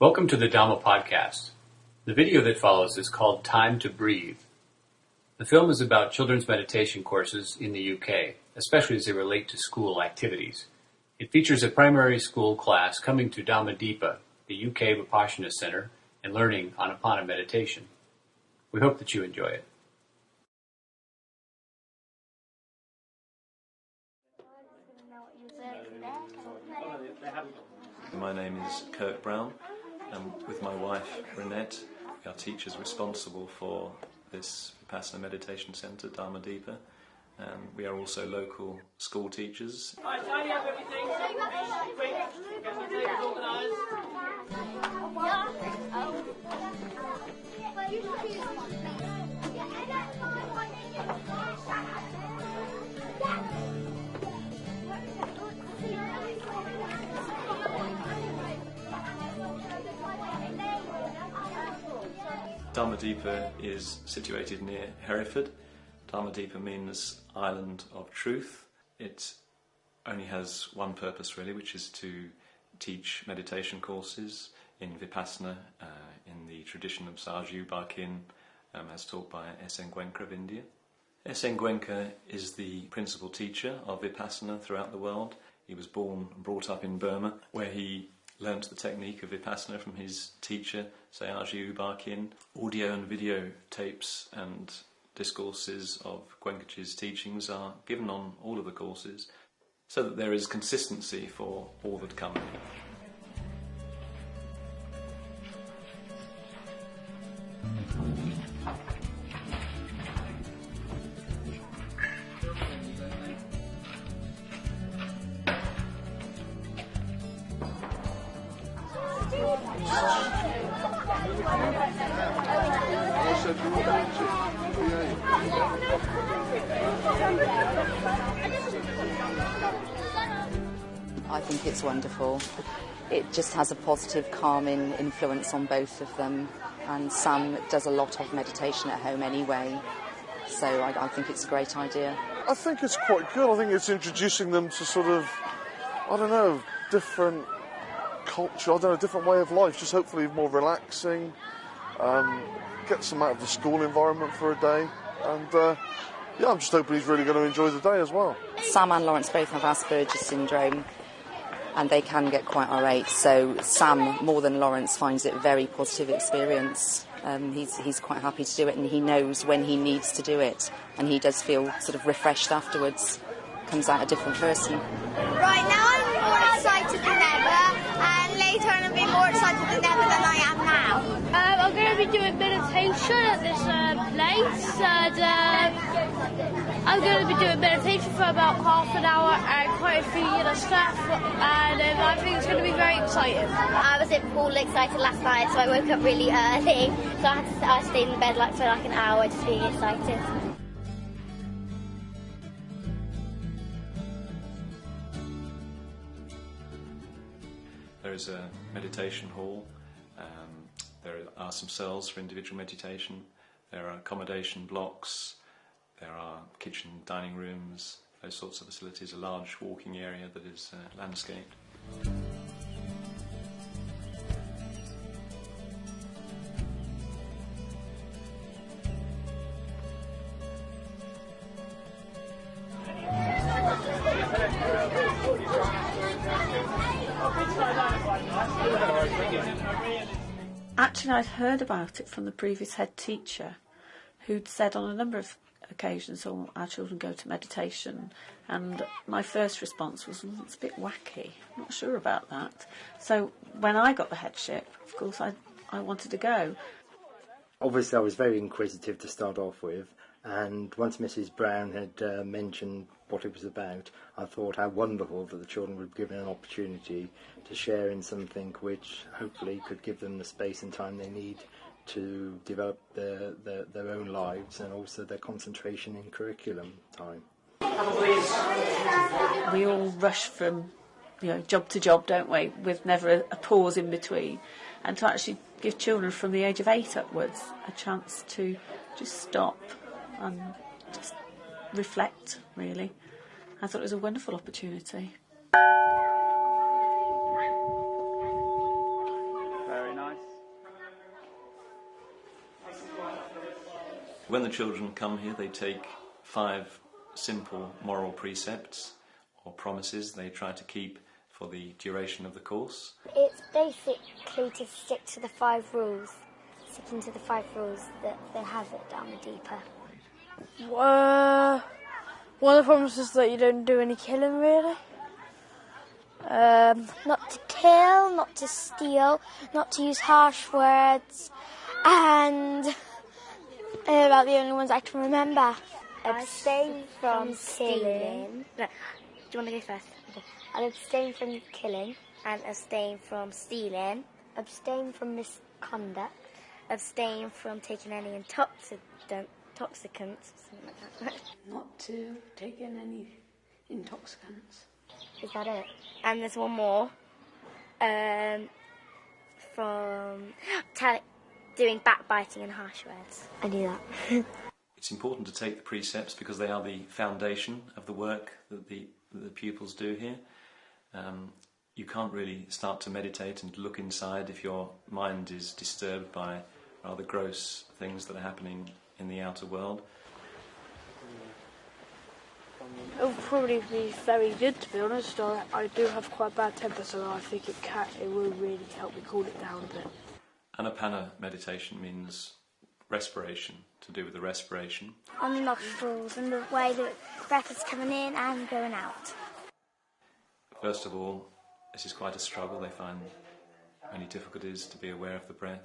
Welcome to the Dhamma podcast. The video that follows is called Time to Breathe. The film is about children's meditation courses in the UK, especially as they relate to school activities. It features a primary school class coming to Dhamma Dipa, the UK Vipassana Center, and learning Anapana meditation. We hope that you enjoy it. My name is Kurt Brown, and with my wife Renette, we are teachers responsible for this Vipassana meditation centre, Dhamma Dipa, and we are also local school teachers. Alright, tidy up everything, quick, get the tables organised. Dhamma Dipa is situated near Hereford. Dhamma Dipa means Island of Truth. It only has one purpose really, which is to teach meditation courses in Vipassana in the tradition of Sarju Barkin, as taught by S. N. Goenka of India. S. N. Goenka is the principal teacher of Vipassana throughout the world. He was born and brought up in Burma, where he learnt the technique of Vipassana from his teacher, Sarju Barkin. Audio and video tapes and discourses of Goenkaji's teachings are given on all of the courses, so that there is consistency for all that come. I think it's wonderful. It just has a positive, calming influence on both of them. And Sam does a lot of meditation at home anyway, so I think it's a great idea. I think it's quite good. I think it's introducing them to sort of, different culture, different way of life, just hopefully more relaxing, get some out of the school environment for a day, and I'm just hoping he's really going to enjoy the day as well. Sam and Lawrence both have Asperger's syndrome, and they can get quite irate, so Sam, more than Lawrence, finds it a very positive experience. He's quite happy to do it, and he knows when he needs to do it, and he does feel sort of refreshed afterwards, comes out a different person. Right now I'm more excited than ever, and later on I'll be more excited than ever than I am now. I'm going to be doing meditation at this place, and I'm going to be doing meditation for about half an hour and quite a few stuff, and I think it's going to be very exciting. I was at pool excited last night, so I woke up really early, so I stayed in bed for an hour just being excited. There is a meditation hall. There are some cells for individual meditation. There are accommodation blocks. There are kitchen, dining rooms, those sorts of facilities. A large walking area that is landscaped. Actually, I'd heard about it from the previous head teacher, who'd said on a number of occasions, our children go to meditation, and my first response was, it's a bit wacky, I'm not sure about that. So when I got the headship, of course, I wanted to go. Obviously, I was very inquisitive to start off with, and once Mrs. Brown had mentioned what it was about, I thought how wonderful that the children would be given an opportunity to share in something which hopefully could give them the space and time they need to develop their own lives and also their concentration in curriculum time. We all rush from job to job, don't we, with never a pause in between, and to actually give children from the age of 8 upwards a chance to just stop and just reflect, really. I thought it was a wonderful opportunity. Very nice. When the children come here, they take 5 simple moral precepts or promises they try to keep for the duration of the course. It's basically to stick to the 5 rules, sticking to the 5 rules that they have at Dhamma Dipa. One of the promises is that you don't do any killing, really. Not to kill, not to steal, not to use harsh words, and about the only ones I can remember. Abstain from stealing. No, do you want to go first? Okay. I'll abstain from killing and abstain from stealing. Abstain from misconduct. Abstain from taking any intoxicants, something like that. Not to take in any intoxicants. Is that it? And there's one more. From doing backbiting and harsh words. I knew that. It's important to take the precepts because they are the foundation of the work that the pupils do here. You can't really start to meditate and look inside if your mind is disturbed by rather gross things that are happening in the outer world. It will probably be very good, to be honest. I do have quite a bad temper, so I think it will really help me cool it down a bit. Anapana meditation means respiration, to do with the respiration. On the nostrils and the way the breath is coming in and going out. First of all, this is quite a struggle. They find many difficulties to be aware of the breath.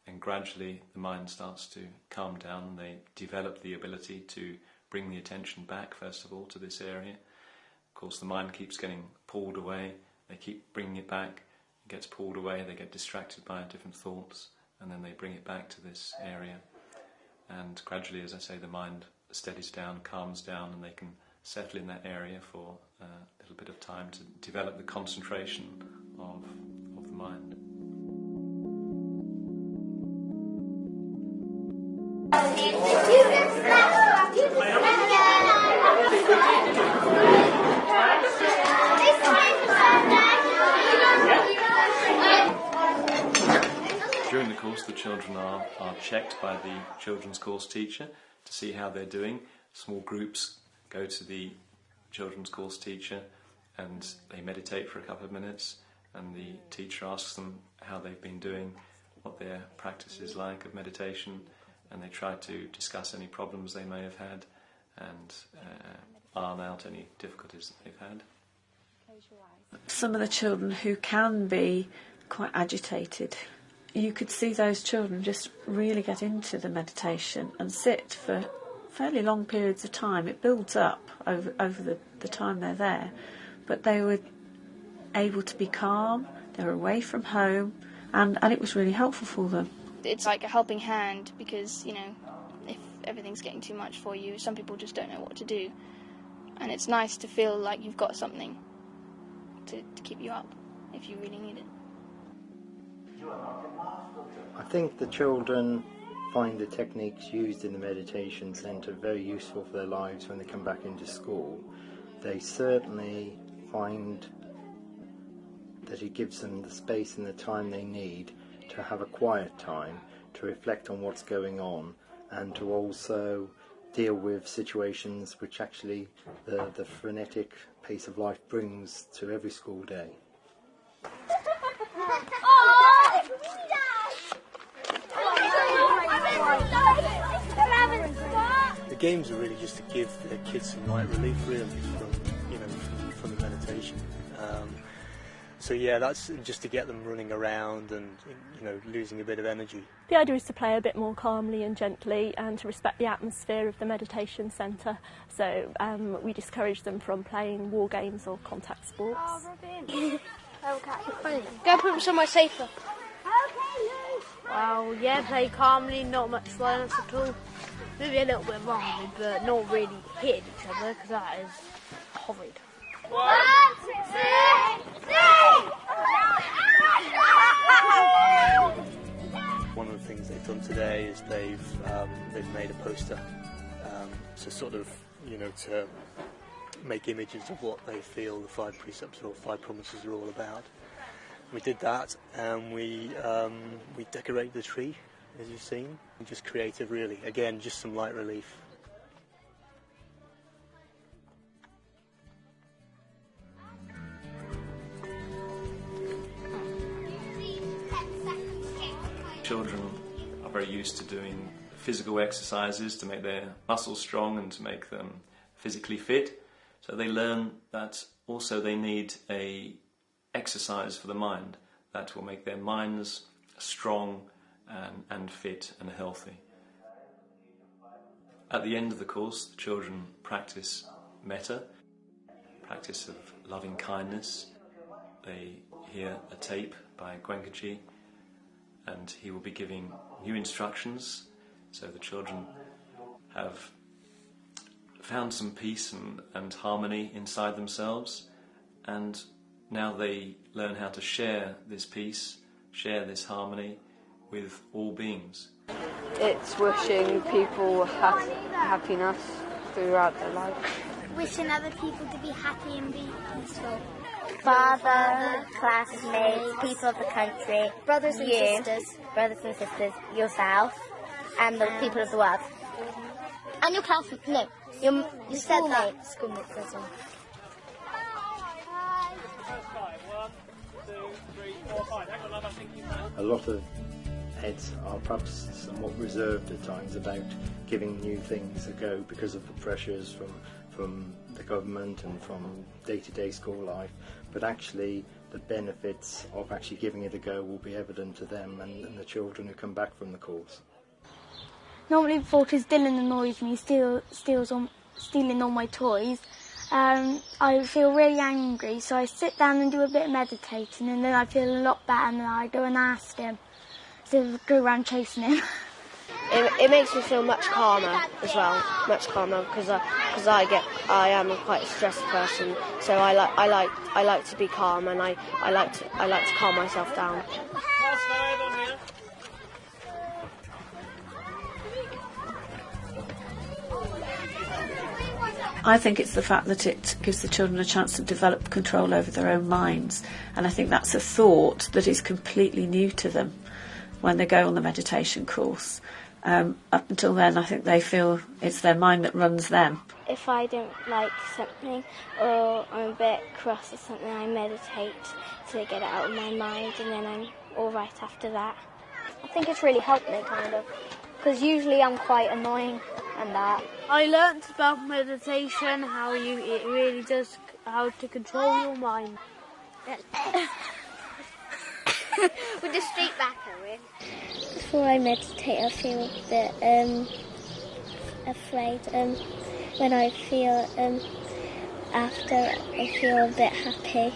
And gradually the mind starts to calm down. They develop the ability to bring the attention back, first of all, to this area. Of course, the mind keeps getting pulled away. They keep bringing it back. It gets pulled away. They get distracted by different thoughts. And then they bring it back to this area. And gradually, as I say, the mind steadies down, calms down, and they can settle in that area for a little bit of time to develop the concentration of the mind. During the course, the children are checked by the children's course teacher to see how they're doing. Small groups go to the children's course teacher and they meditate for a couple of minutes, and the teacher asks them how they've been doing, what their practice is like of meditation, and they try to discuss any problems they may have had and iron out any difficulties that they've had. Some of the children who can be quite agitated, you could see those children just really get into the meditation and sit for fairly long periods of time. It builds up over the time they're there, but they were able to be calm, they were away from home, and it was really helpful for them. It's like a helping hand because, if everything's getting too much for you, some people just don't know what to do. And it's nice to feel like you've got something to keep you up if you really need it. I think the children find the techniques used in the meditation centre very useful for their lives when they come back into school. They certainly find that it gives them the space and the time they need to have a quiet time, to reflect on what's going on, and to also deal with situations which actually the frenetic pace of life brings to every school day. The games are really just to give the kids some light relief, really, from the meditation. So yeah, that's just to get them running around and losing a bit of energy. The idea is to play a bit more calmly and gently and to respect the atmosphere of the meditation centre. So we discourage them from playing war games or contact sports. Go put them somewhere safer. Well, yeah, play calmly, not much violence at all. Maybe a little bit of violence, but not really hitting each other, because that is horrid. 1, 2, 3. One of the things they've done today is they've made a poster to sort of to make images of what they feel the 5 precepts or 5 promises are all about. We did that, and we decorated the tree as you've seen. Just creative, really. Again, just some light relief. Children are very used to doing physical exercises to make their muscles strong and to make them physically fit. So they learn that also they need a exercise for the mind that will make their minds strong and fit and healthy. At the end of the course, the children practice metta, practice of loving kindness. They hear a tape by Gwenkaji, and he will be giving new instructions, so the children have found some peace and harmony inside themselves, and now they learn how to share this peace, share this harmony with all beings. It's wishing people happiness throughout their life. Wishing other people to be happy and be peaceful. Father, classmates, people of the country, brothers and sisters, yourself, and the people of the world. And your classmates, no, your schoolmates. Schoolmates as well. A lot of heads are perhaps somewhat reserved at times about giving new things a go because of the pressures from the government and from day-to-day school life, but actually the benefits of actually giving it a go will be evident to them and the children who come back from the course. Normally before, because Dylan annoys me, stealing all my toys, I feel really angry, so I sit down and do a bit of meditating, and then I feel a lot better, and then I go and ask him, instead of go around chasing him. It makes me feel much calmer as well, much calmer, because I am quite a stressed person, so I like to be calm, and I like to calm myself down. I think it's the fact that it gives the children a chance to develop control over their own minds, and I think that's a thought that is completely new to them when they go on the meditation course. Up until then, I think they feel it's their mind that runs them. If I don't like something or I'm a bit cross or something, I meditate to get it out of my mind, and then I'm all right after that. I think it's really helped me, kind of, because usually I'm quite annoying and that. I learnt about meditation, how it really does, how to control your mind. With the straight back, Owen. Before I meditate, I feel a bit afraid. When I feel after, I feel a bit happy.